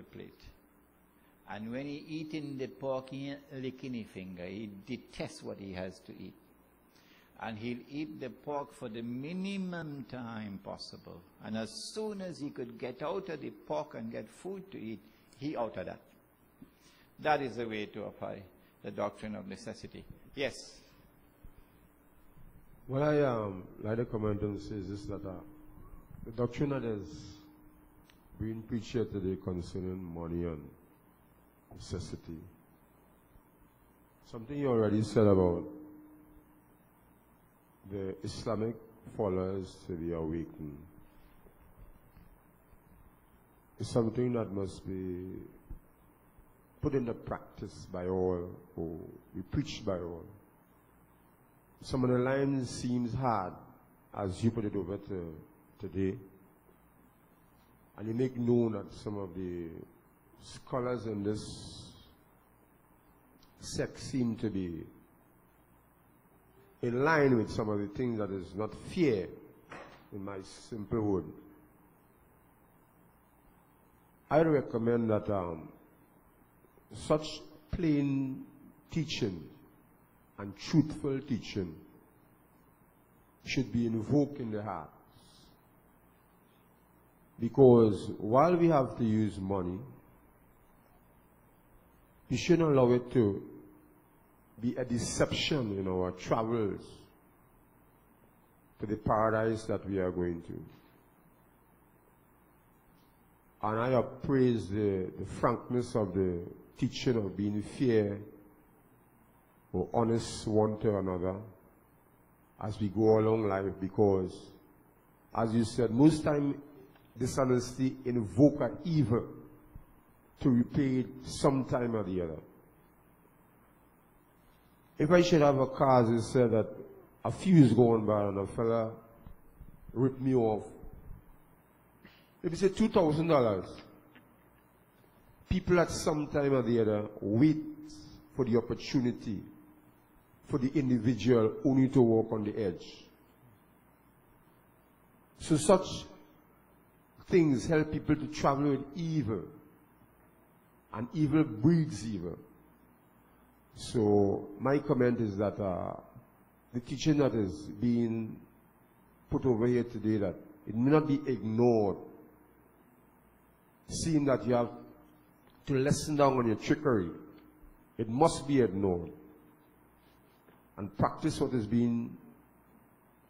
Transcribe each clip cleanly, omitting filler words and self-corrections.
the plate. And when he eating the pork, he licking his finger. He detests what he has to eat. And he'll eat the pork for the minimum time possible. And as soon as he could get out of the pork and get food to eat, he out of that. That is the way to apply the doctrine of necessity. Yes? What I like to comment on is this, that the doctrine that is being preached here today concerning money and necessity. Something you already said about the Islamic followers to be awakened. It's something that must be put into practice by all, or be preached by all. Some of the lines seems hard, as you put it over today, and you make known that some of the scholars in this sect seem to be in line with some of the things that is not fair, in my simple word. I recommend that such plain teaching and truthful teaching should be invoked in the hearts. Because while we have to use money, we shouldn't allow it to be a deception in our travels to the paradise that we are going to. And I appraise the frankness of the teaching of being fair or honest one to another as we go along life, because, as you said, most time dishonesty invoke an evil to repay it sometime or the other. If I should have a car, as you said, that a fuse going by and a fella ripped me off, if it's $2,000, people at some time or the other wait for the opportunity for the individual only to walk on the edge. So such things help people to travel with evil, and evil breeds evil. So my comment is that the teaching that is being put over here today, that it may not be ignored, seeing that you have to lessen down on your trickery. It must be ignored and practice what is being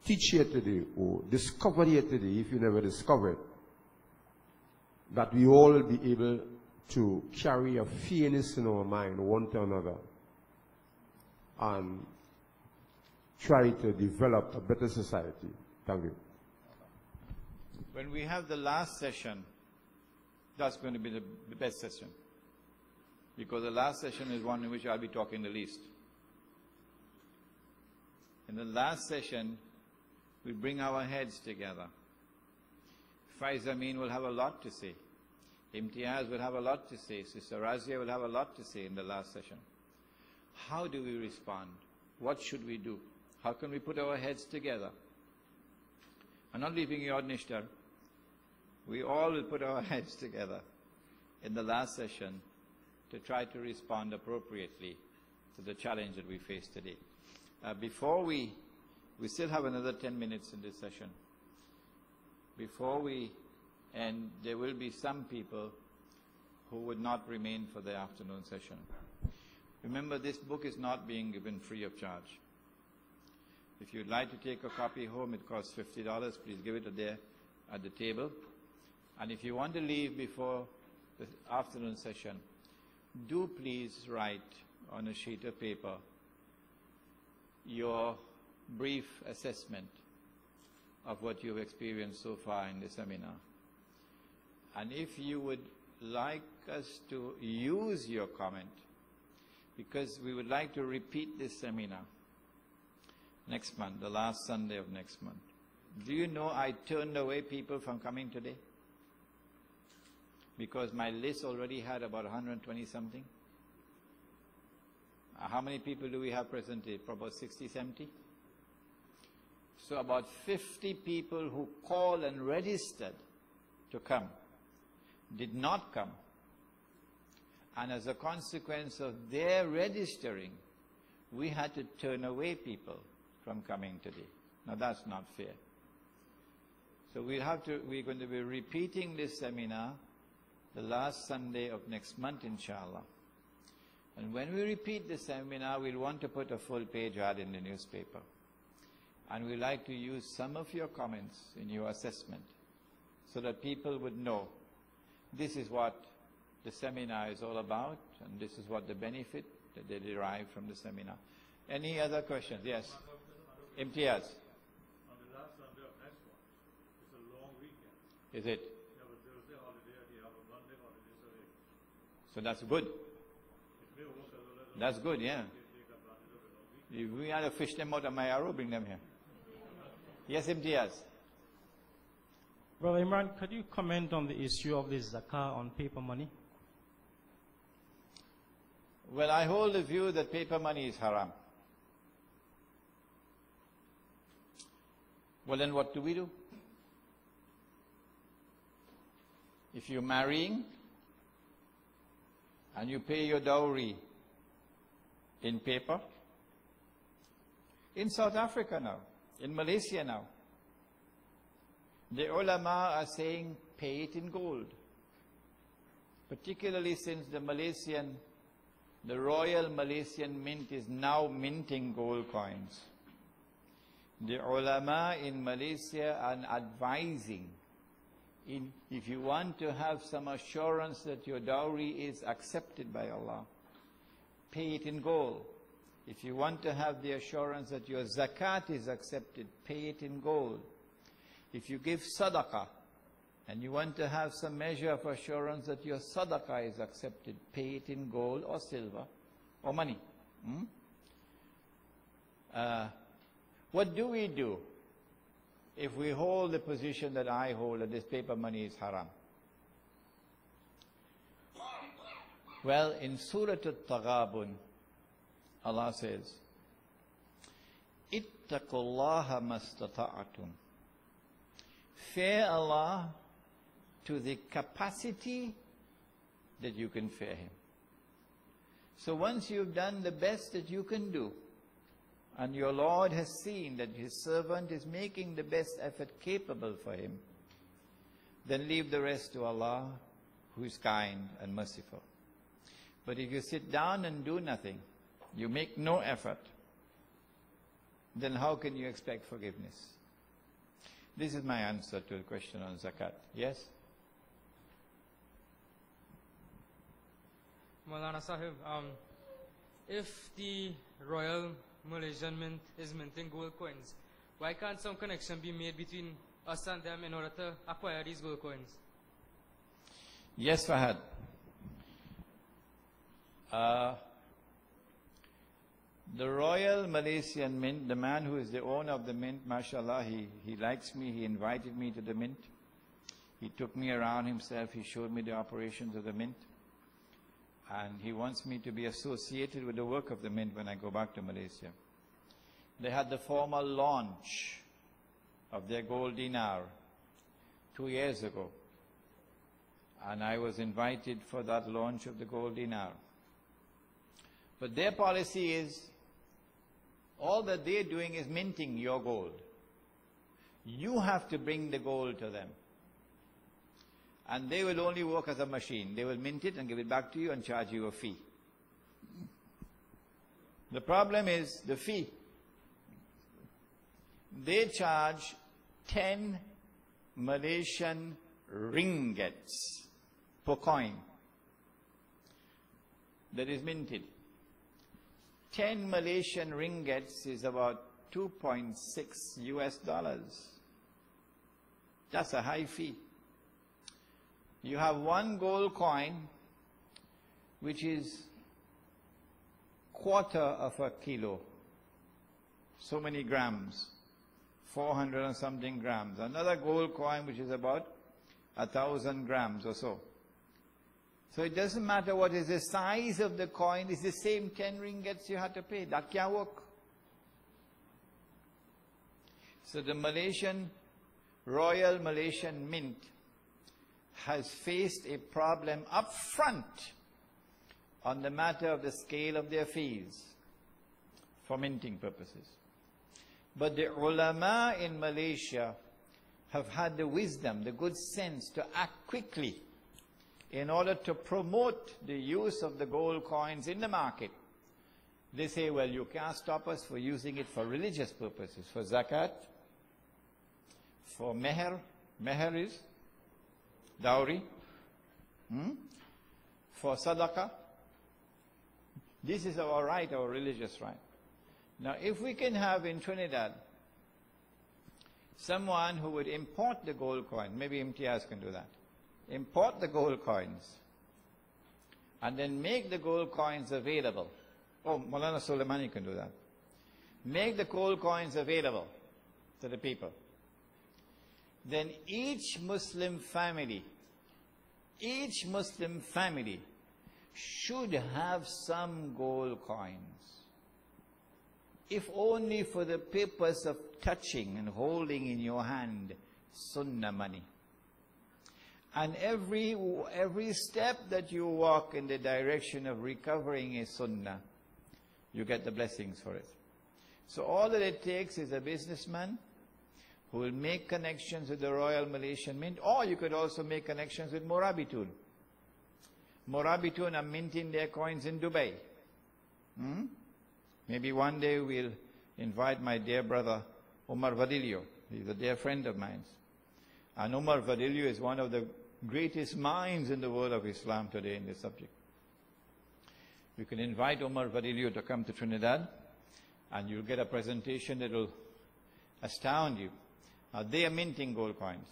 taught here today, or discovered here today, if you never discovered, that we all will be able to carry a fairness in our mind one to another and try to develop a better society. Thank you. When we have the last session, that's going to be the best session, because the last session is one in which I'll be talking the least. In the last session, we bring our heads together. Faiz Amin will have a lot to say. Imtiaz will have a lot to say. Sister Razia will have a lot to say in the last session. How do we respond? What should we do? How can we put our heads together? I'm not leaving you out, Nishtar. We all will put our heads together in the last session to try to respond appropriately to the challenge that we face today. Before we still have another 10 minutes in this session. Before we end, there will be some people who would not remain for the afternoon session. Remember, this book is not being given free of charge. If you'd like to take a copy home, it costs $50. Please give it there at the table. And if you want to leave before the afternoon session, do please write on a sheet of paper your brief assessment of what you've experienced so far in the seminar. And if you would like us to use your comment, because we would like to repeat this seminar next month, the last Sunday of next month. Do you know I turned away people from coming today? Because my list already had about 120 something. How many people do we have present here? About 60, 70? So about 50 people who called and registered to come did not come And as a consequence of their registering, we had to turn away people from coming today. Now that's not fair. So we're going to be repeating this seminar the last Sunday of next month, inshallah. And when we repeat the seminar, we'll want to put a full page ad in the newspaper. And we'd like to use some of your comments in your assessment so that people would know this is what the seminar is all about, and this is what the benefit that they derive from the seminar. Any other questions? Yes. Imtiaz. On the last Sunday of next month, it's a long weekend. Is it? You have a Thursday holiday and you have a Monday holiday, So that's good. it may work as well as That's good, yeah. take advantage of a long weekend. If we had to fish them out of my arrow, bring them here. Yes, Imtiaz. Brother Imran, could you comment on the issue of the zakah on paper money? Well, I hold the view that paper money is haram. Well, then what do we do? If you're marrying and you pay your dowry in paper, in South Africa now, in Malaysia now, the ulama are saying pay it in gold. Particularly since the Royal Malaysian Mint is now minting gold coins. The ulama in Malaysia are advising, if you want to have some assurance that your dowry is accepted by Allah, pay it in gold. If you want to have the assurance that your zakat is accepted, pay it in gold. If you give sadaqah, and you want to have some measure of assurance that your sadaqah is accepted, pay it in gold or silver or money. What do we do if we hold the position that I hold, that this paper money is haram? Well, in Surah At-Taghabun, Allah says, Ittaqullaha mastata'atum. Fear Allah to the capacity that you can fear Him. So once you've done the best that you can do, and your Lord has seen that His servant is making the best effort capable for Him, then leave the rest to Allah, who is kind and merciful. But if you sit down and do nothing, you make no effort, then how can you expect forgiveness? This is my answer to the question on zakat. Yes? Maulana Sahib, if the Royal Malaysian Mint is minting gold coins, why can't some connection be made between us and them in order to acquire these gold coins? Yes, Fahad. The Royal Malaysian Mint, the man who is the owner of the mint, mashallah, he likes me, he invited me to the mint. He took me around himself, he showed me the operations of the mint. And he wants me to be associated with the work of the mint when I go back to Malaysia. They had the formal launch of their gold dinar 2 years ago. And I was invited for that launch of the gold dinar. But their policy is, all that they're doing is minting your gold. You have to bring the gold to them. And they will only work as a machine. They will mint it and give it back to you and charge you a fee. The problem is the fee. They charge 10 Malaysian ringgits per coin that is minted. 10 Malaysian ringgits is about $2.6 US. That's a high fee. You have one gold coin, which is quarter of a kilo, so many grams, 400 and something grams. Another gold coin, which is about 1,000 grams or so. So it doesn't matter what is the size of the coin, it's the same 10 ringgits you have to pay. That can't work. So the Royal Malaysian Mint has faced a problem up front on the matter of the scale of their fees for minting purposes. But the ulama in Malaysia have had the wisdom, the good sense to act quickly in order to promote the use of the gold coins in the market. They say, well, you can't stop us for using it for religious purposes, for zakat, for meher. Meher is dowry. For sadaqah. This is our right, our religious right. Now, if we can have in Trinidad someone who would import the gold coin, maybe Imtiaz can do that, import the gold coins, and then make the gold coins available. Oh, Maulana Soleimani can do that. Make the gold coins available to the people. Then each Muslim family should have some gold coins, if only for the purpose of touching and holding in your hand sunnah money. And every step that you walk in the direction of recovering a sunnah, you get the blessings for it. So all that it takes is a businessman who will make connections with the Royal Malaysian Mint, or you could also make connections with Morabitun. Morabitun are minting their coins in Dubai. Maybe one day we'll invite my dear brother Umar Vadilio. He's a dear friend of mine. And Umar Vadilio is one of the greatest minds in the world of Islam today in this subject. You can invite Umar Vadilio to come to Trinidad, and you'll get a presentation that will astound you. They are minting gold coins.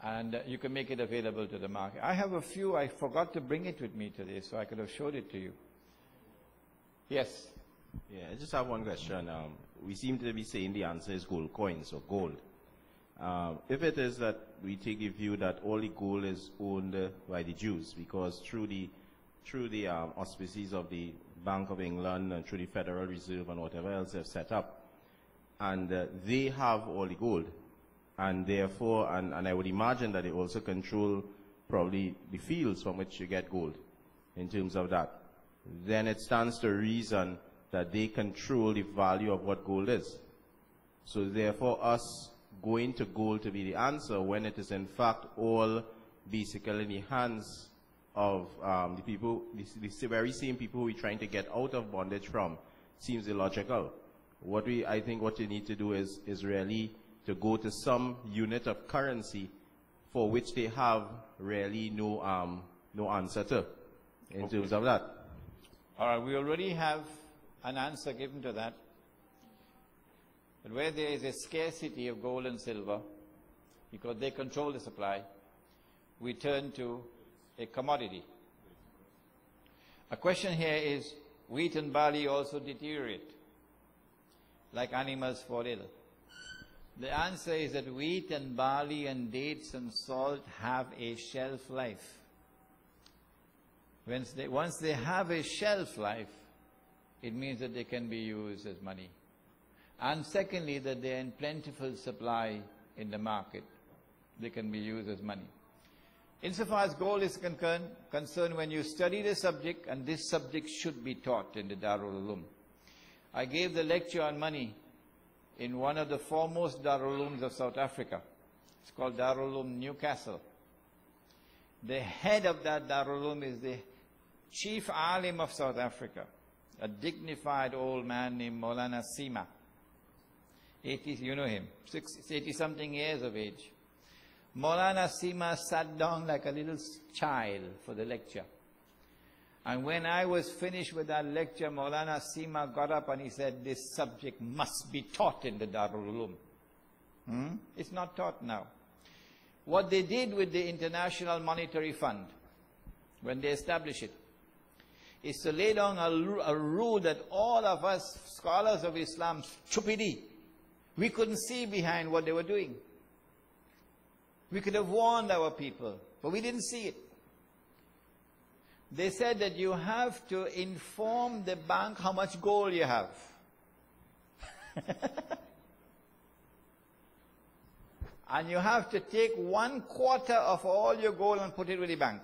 And you can make it available to the market. I have a few. I forgot to bring it with me today, so I could have showed it to you. Yes? Yeah, I just have one question. We seem to be saying the answer is gold coins or gold. If it is that we take the view that all the gold is owned by the Jews, because through the auspices of the Bank of England and through the Federal Reserve and whatever else they've set up, and they have all the gold, and therefore, and I would imagine that they also control probably the fields from which you get gold in terms of that, then it stands to reason that they control the value of what gold is. So therefore, us going to gold to be the answer when it is in fact all basically in the hands of the people, the very same people we're trying to get out of bondage from, seems illogical. I think what you need to do is really to go to some unit of currency for which they have really no answer to in terms of that. All right, we already have an answer given to that. But where there is a scarcity of gold and silver, because they control the supply, we turn to a commodity. A question here is, wheat and barley also deteriorate, like animals fall ill. The answer is that wheat and barley and dates and salt have a shelf life. Once they have a shelf life, it means that they can be used as money. And secondly, that they are in plentiful supply in the market. They can be used as money. Insofar as gold is concerned, when you study the subject, and this subject should be taught in the Darul Uloom. I gave the lecture on money in one of the foremost Darul Ulooms of South Africa. It's called Darul Uloom Newcastle. The head of that Darul Uloom is the chief alim of South Africa, a dignified old man named Maulana Sima. You know him, 80-something years of age. Maulana Sima sat down like a little child for the lecture. And when I was finished with that lecture, Maulana Sima got up and he said, this subject must be taught in the Darul Uloom. It's not taught now. What they did with the International Monetary Fund, when they established it, is to lay down a rule that all of us scholars of Islam, stupidity, we couldn't see behind what they were doing. We could have warned our people, but we didn't see it. They said that you have to inform the bank how much gold you have. And you have to take 1/4 of all your gold and put it with the bank.